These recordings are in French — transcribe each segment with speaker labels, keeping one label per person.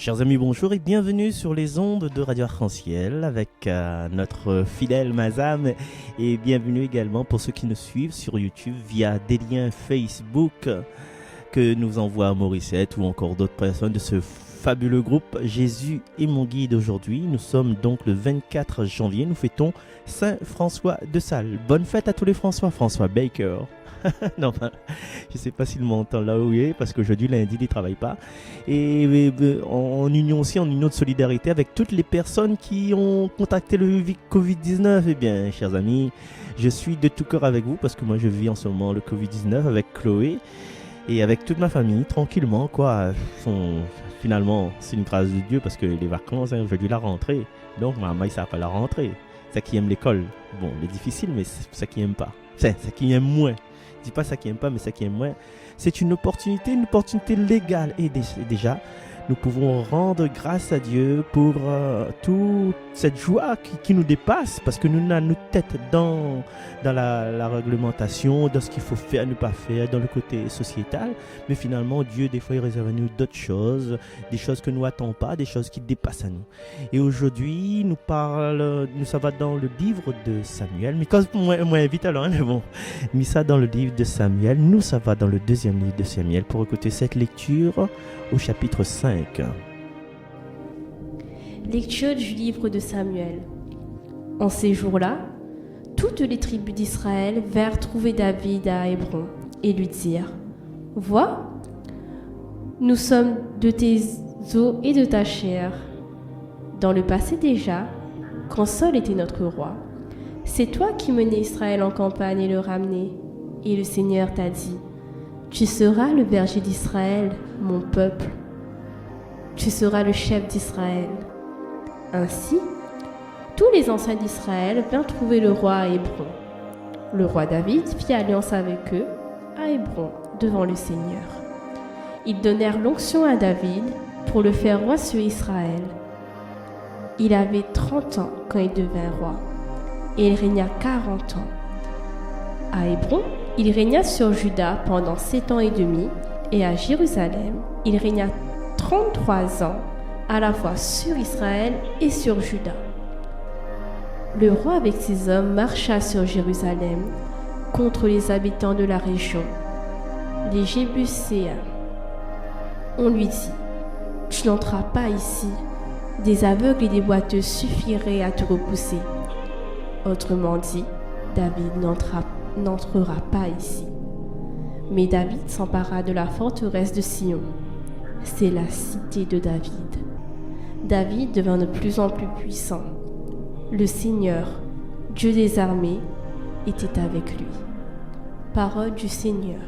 Speaker 1: Chers amis, bonjour et bienvenue sur les ondes de Radio Arc-en-Ciel avec notre fidèle Mazam et bienvenue également pour ceux qui nous suivent sur YouTube via des liens Facebook que nous envoie Morissette ou encore d'autres personnes de ce fabuleux groupe Jésus est mon guide aujourd'hui. Nous sommes donc le 24 janvier, nous fêtons Saint François de Sales. Bonne fête à tous les François, François Baker. Non, enfin, je ne sais pas s'il m'entend là où il est, parce qu'aujourd'hui, lundi, il ne travaille pas. Et en union aussi, en union de solidarité avec toutes les personnes qui ont contacté le Covid-19. Eh bien, chers amis, je suis de tout cœur avec vous, parce que moi, je vis en ce moment le Covid-19 avec Chloé et avec toute ma famille, tranquillement, quoi. Finalement, c'est une grâce de Dieu, parce que les vacances, aujourd'hui, la rentrée. Donc, maman, ça pas la rentrée. C'est ça qui aime l'école. Bon, c'est difficile, mais c'est ça qui aime pas. C'est ça qui aime moins. Je dis pas ça qui aime pas, mais ça qui aime moins. C'est une opportunité légale. Et déjà, nous pouvons rendre grâce à Dieu pour toute cette joie qui nous dépasse, parce que nous avons notre tête dans la réglementation, dans ce qu'il faut faire, ne pas faire, dans le côté sociétal. Mais finalement, Dieu, des fois, il réserve à nous d'autres choses, des choses que nous n'attendons pas, des choses qui dépassent à nous. Et aujourd'hui, nous ça va dans le livre de Samuel. Mais quand moi vite alors, mais bon, mis ça dans le livre de Samuel, nous, ça va dans le deuxième livre de Samuel pour écouter cette lecture au chapitre 5.
Speaker 2: Lecture du livre de Samuel. En ces jours-là, toutes les tribus d'Israël vinrent trouver David à Hébron et lui dirent : « Vois, nous sommes de tes os et de ta chair. Dans le passé déjà, quand Saül était notre roi, c'est toi qui menais Israël en campagne et le ramenais. Et le Seigneur t'a dit : tu seras le berger d'Israël, mon peuple. Tu seras le chef d'Israël. » Ainsi, tous les anciens d'Israël vinrent trouver le roi à Hébron. Le roi David fit alliance avec eux à Hébron devant le Seigneur. Ils donnèrent l'onction à David pour le faire roi sur Israël. Il avait 30 ans quand il devint roi, et il régna 40 ans. À Hébron, il régna sur Juda pendant 7 ans et demi, et à Jérusalem, il régna 33 ans, à la fois sur Israël et sur Juda. Le roi avec ses hommes marcha sur Jérusalem contre les habitants de la région, les Jébuséens. On lui dit : tu n'entreras pas ici, des aveugles et des boiteux suffiraient à te repousser. Autrement dit, David n'entrera pas ici. Mais David s'empara de la forteresse de Sion. C'est la cité de David. David devint de plus en plus puissant. Le Seigneur, Dieu des armées, était avec lui. Parole du Seigneur.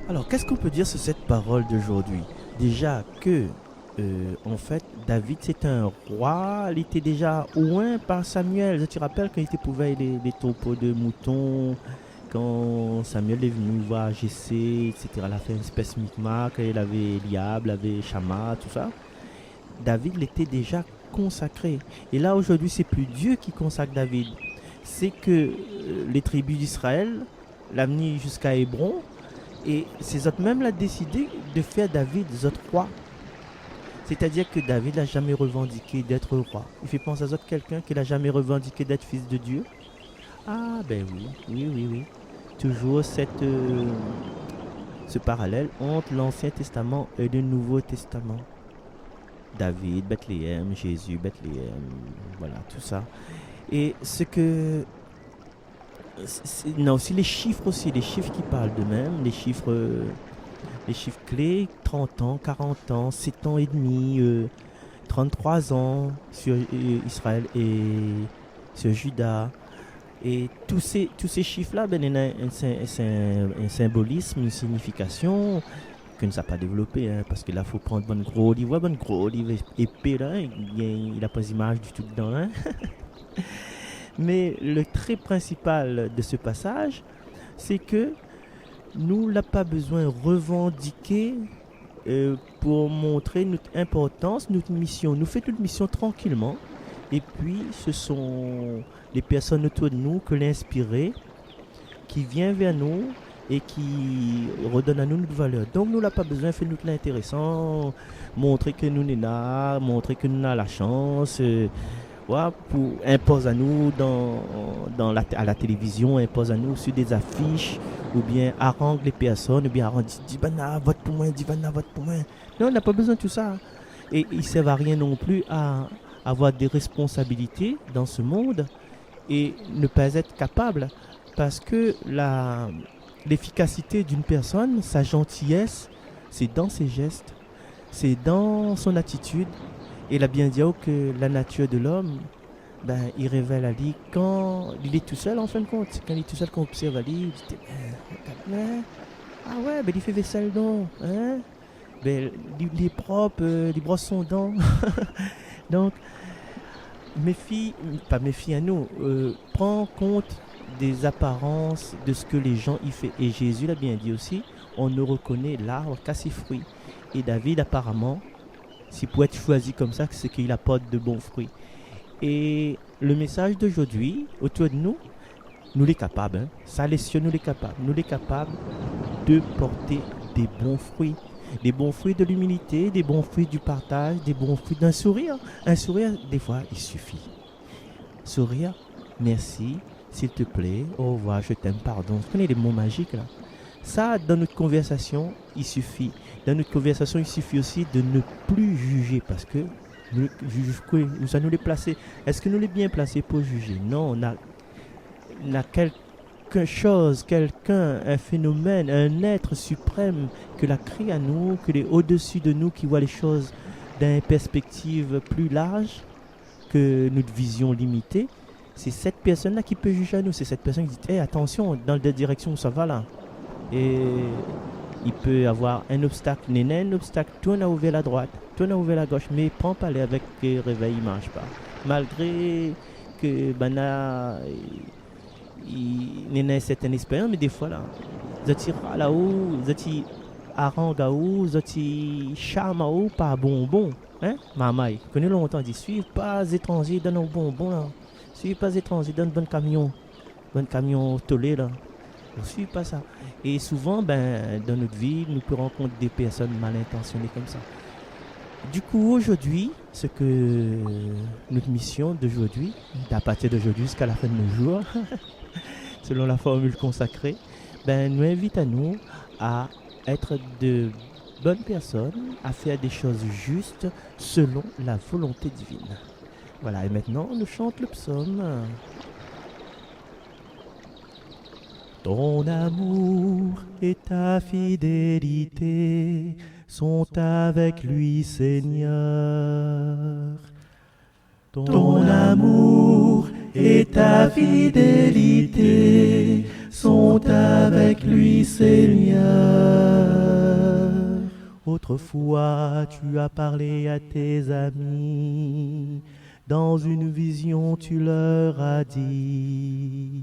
Speaker 1: Alors, qu'est-ce qu'on peut dire sur cette parole d'aujourd'hui ? Déjà que, en fait, David, c'est un roi, il était déjà oint par Samuel. Je te rappelle quand il épouvait les troupeaux de moutons, quand Samuel est venu voir Jessé, etc. Il a fait une espèce de micmac, il avait Eliab, il avait Shama, tout ça. David l'était déjà consacré. Et là, aujourd'hui, c'est plus Dieu qui consacre David. C'est que les tribus d'Israël l'ont amené jusqu'à Hébron, et ces autres même l'ont décidé de faire David autres roi. C'est-à-dire que David n'a jamais revendiqué d'être roi. Il fait penser à autres quelqu'un qui n'a jamais revendiqué d'être fils de Dieu. Ah ben oui. Toujours ce parallèle entre l'Ancien Testament et le Nouveau Testament. David, Bethléem, Jésus, Bethléem, voilà, tout ça. Et ce que... Non, aussi les chiffres qui parlent d'eux-mêmes, les chiffres clés, 30 ans, 40 ans, 7 ans et demi, 33 ans sur Israël et sur Juda. Et tous ces chiffres-là, ben, il y a un symbolisme, une signification que ne savons pas développer, hein, parce que là, il faut prendre bon gros livre épais, là, il n'a pas d'image du tout dedans. Hein. Mais le trait principal de ce passage, c'est que nous n'avons pas besoin de revendiquer pour montrer notre importance, notre mission. Nous faisons notre mission tranquillement. Et puis, ce sont les personnes autour de nous que l'inspiré qui vient vers nous et qui redonne à nous notre valeur. Donc nous n'avons pas besoin de faire nous l'intéressant, montrer que nous sommes là, montrer que nous avons la chance. Ouais, pour impose à nous à la télévision, impose à nous sur des affiches, ou bien harangue les personnes, ou bien harangue Divana, vote pour moi, Divana, vote pour moi. Non, on n'a pas besoin de tout ça. Et il ne sert à rien non plus à avoir des responsabilités dans ce monde et ne pas être capable, parce que l'efficacité d'une personne, sa gentillesse, c'est dans ses gestes, c'est dans son attitude. Et il a bien dit que la nature de l'homme, ben, il révèle à lui quand il est tout seul en fin de compte. Quand il est tout seul qu'on observe à lui, il dit ah ouais, ben il fait vaisselle donc, hein? Ben, il est propre, il brosse son dent. Donc, méfie à nous, prends compte des apparences de ce que les gens y font. Et Jésus l'a bien dit aussi, on ne reconnaît l'arbre qu'à ses fruits. Et David apparemment, s'il peut être choisi comme ça, c'est qu'il apporte de bons fruits. Et le message d'aujourd'hui, autour de nous, nous les capables, hein? Ça les cieux, nous les capables de porter des bons fruits. Des bons fruits de l'humilité, des bons fruits du partage, des bons fruits d'un sourire. Un sourire, des fois, il suffit. Sourire, merci, s'il te plaît, au revoir, je t'aime, pardon. Vous connaissez les mots magiques là? Ça, dans notre conversation, il suffit. Dans notre conversation, il suffit aussi de ne plus juger, parce que nous allons les placer. Est-ce que nous les bien placés pour juger? Non, on a quelque chose, quelqu'un, un phénomène, un être suprême que l'a créé à nous, que est au-dessus de nous, qui voit les choses d'une perspective plus large que notre vision limitée. C'est cette personne-là qui peut juger à nous. C'est cette personne qui dit hey, attention, dans la direction où ça va là. Et il peut y avoir un obstacle, un obstacle, tourne à ouvrir la droite, tourne à ouvrir la gauche, mais prends pas les avec que réveil, il marche pas. Malgré que il y a une certaine expérience, mais des fois là, zati là-haut, zati harangaou, zati chamaou, pas bonbon, hein, mamaï. Connu longtemps dit suivez pas étrangers dans nos bonbons là, suivez pas étrangers dans bon camion tolé là. On ne suit pas ça. Et souvent, ben, dans notre vie, nous pouvons rencontrer des personnes mal intentionnées comme ça. Du coup, aujourd'hui, ce que notre mission d'aujourd'hui, à partir d'aujourd'hui jusqu'à la fin de nos jours, selon la formule consacrée, ben, nous invite à nous à être de bonnes personnes, à faire des choses justes selon la volonté divine. Voilà, et maintenant, on nous chante le psaume. Ton amour et ta fidélité sont avec lui, Seigneur. Ton amour et ta fidélité sont avec lui, Seigneur. Autrefois, tu as parlé à tes amis, dans une vision tu leur as dit.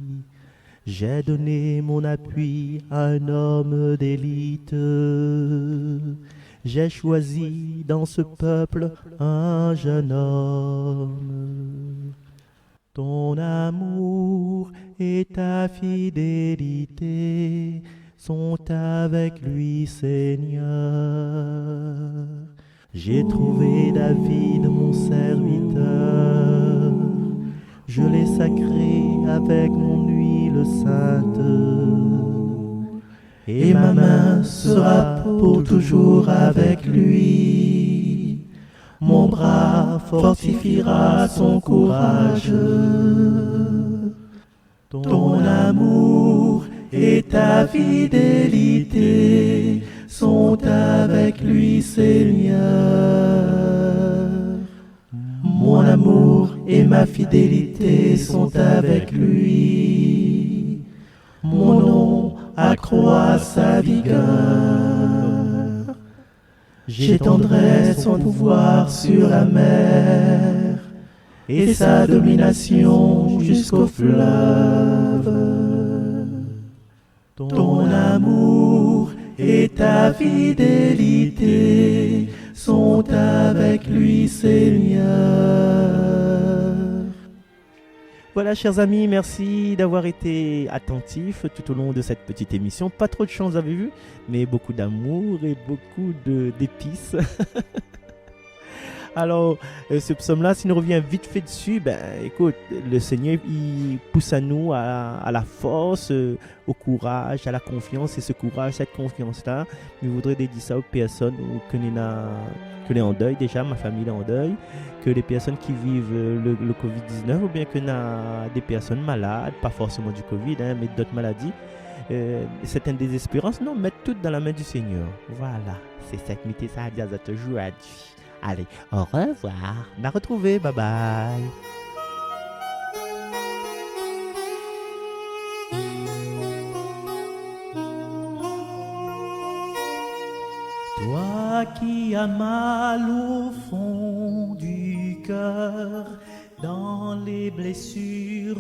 Speaker 1: J'ai donné mon appui à un homme d'élite. J'ai choisi dans ce peuple un jeune homme. Ton amour et ta fidélité sont avec lui, Seigneur. J'ai trouvé David, mon serviteur. Je l'ai sacré avec mon huile sainte. Et ma main sera pour toujours avec lui. Mon bras fortifiera son courage. Ton amour et ta fidélité sont avec lui, Seigneur. Mon amour et ma fidélité sont avec lui. Mon nom accroît sa vigueur. J'étendrai son pouvoir sur la mer et sa domination jusqu'au fleuve. Ton amour et ta fidélité sont avec lui, Seigneur. Voilà, chers amis, merci d'avoir été attentifs tout au long de cette petite émission. Pas trop de chance, vous avez vu, mais beaucoup d'amour et beaucoup d'épices. Alors, ce psaume-là, s'il nous revient vite fait dessus, écoute, le Seigneur, il pousse à nous à la force, au courage, à la confiance. Et ce courage, cette confiance-là, je voudrais dédier ça aux personnes que l'on est en deuil déjà, ma famille est en deuil, que les personnes qui vivent le Covid-19 ou bien que des personnes malades, pas forcément du Covid, mais d'autres maladies. Certaines désespérances, non, mettre tout dans la main du Seigneur. Voilà, c'est cette mité ça à dire à toujours à Dieu. Allez, au revoir. On a retrouvé. Bye bye.
Speaker 3: Toi qui as mal au fond du cœur, dans les blessures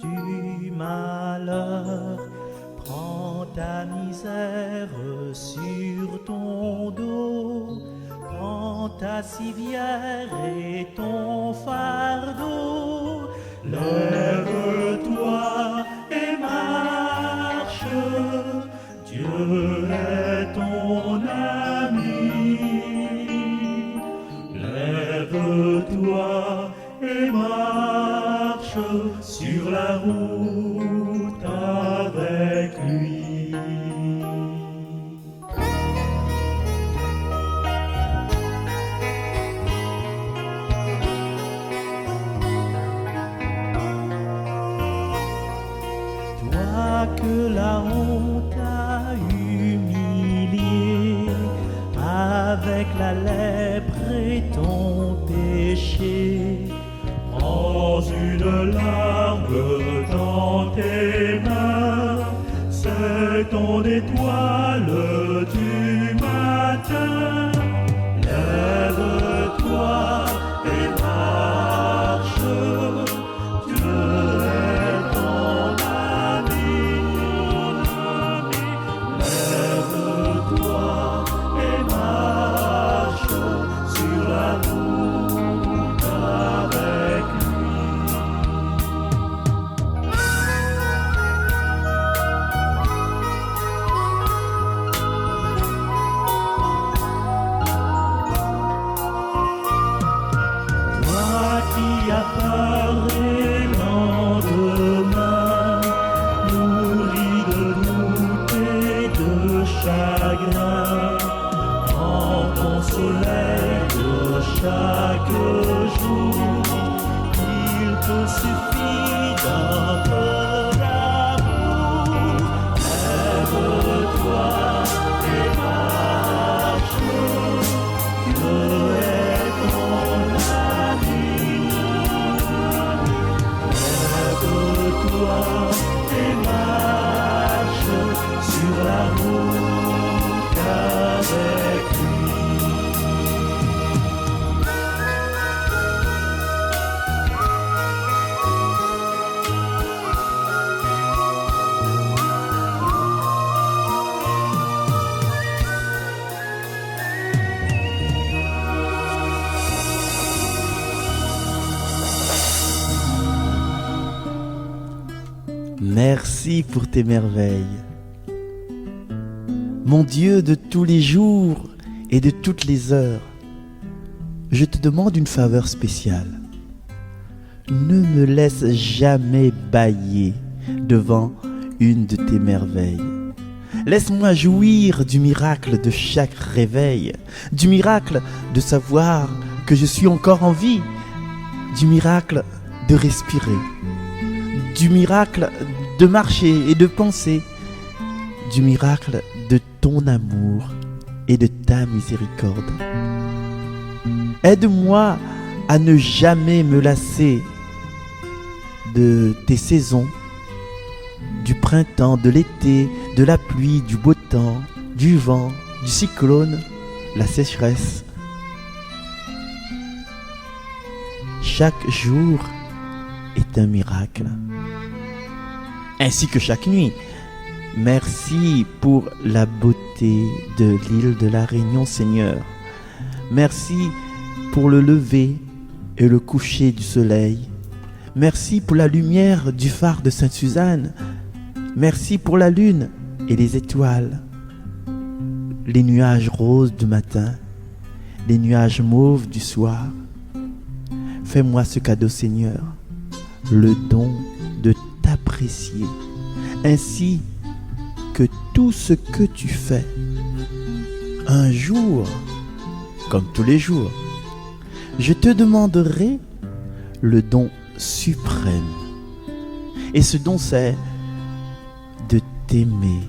Speaker 3: du malheur, prends ta misère sur ton dos. Prends ta civière et ton fardeau, lève-toi et marche, Dieu est ton ami. Lève-toi et marche sur la route avec lui. Que la honte a humilié avec la lèpre et ton péché. Prends une larme dans tes mains, c'est ton étoile du matin. Lève-toi et marche, Dieu est ton ami. Lève-toi et marche sur la route avec lui. Toi qui as peur des lendemains, nourri de doute et de chagrin, prends ton soleil de chaque jour, il te suffit d'un peu d'amour. Lève-toi et marche, Dieu est ton ami. Lève-toi et marche sur la route avec lui.
Speaker 1: Merci pour tes merveilles. Mon Dieu de tous les jours et de toutes les heures, je te demande une faveur spéciale. Ne me laisse jamais bâiller devant une de tes merveilles. Laisse-moi jouir du miracle de chaque réveil, du miracle de savoir que je suis encore en vie, du miracle de respirer, du miracle de marcher et de penser, du miracle de ton amour et de ta miséricorde. Aide-moi à ne jamais me lasser de tes saisons, du printemps, de l'été, de la pluie, du beau temps, du vent, du cyclone, la sécheresse. Chaque jour est un miracle, ainsi que chaque nuit. Merci pour la beauté de l'île de la Réunion, Seigneur. Merci pour le lever et le coucher du soleil. Merci pour la lumière du phare de Sainte-Suzanne. Merci pour la lune et les étoiles. Les nuages roses du matin, les nuages mauves du soir. Fais-moi ce cadeau, Seigneur, le don de t'apprécier, ainsi que tout ce que tu fais. Un jour, comme tous les jours, je te demanderai le don suprême. Et ce don, c'est de t'aimer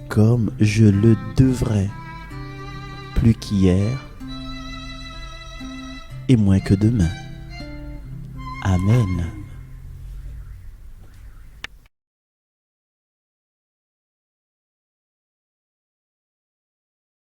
Speaker 1: comme je le devrais, plus qu'hier et moins que demain. Amen.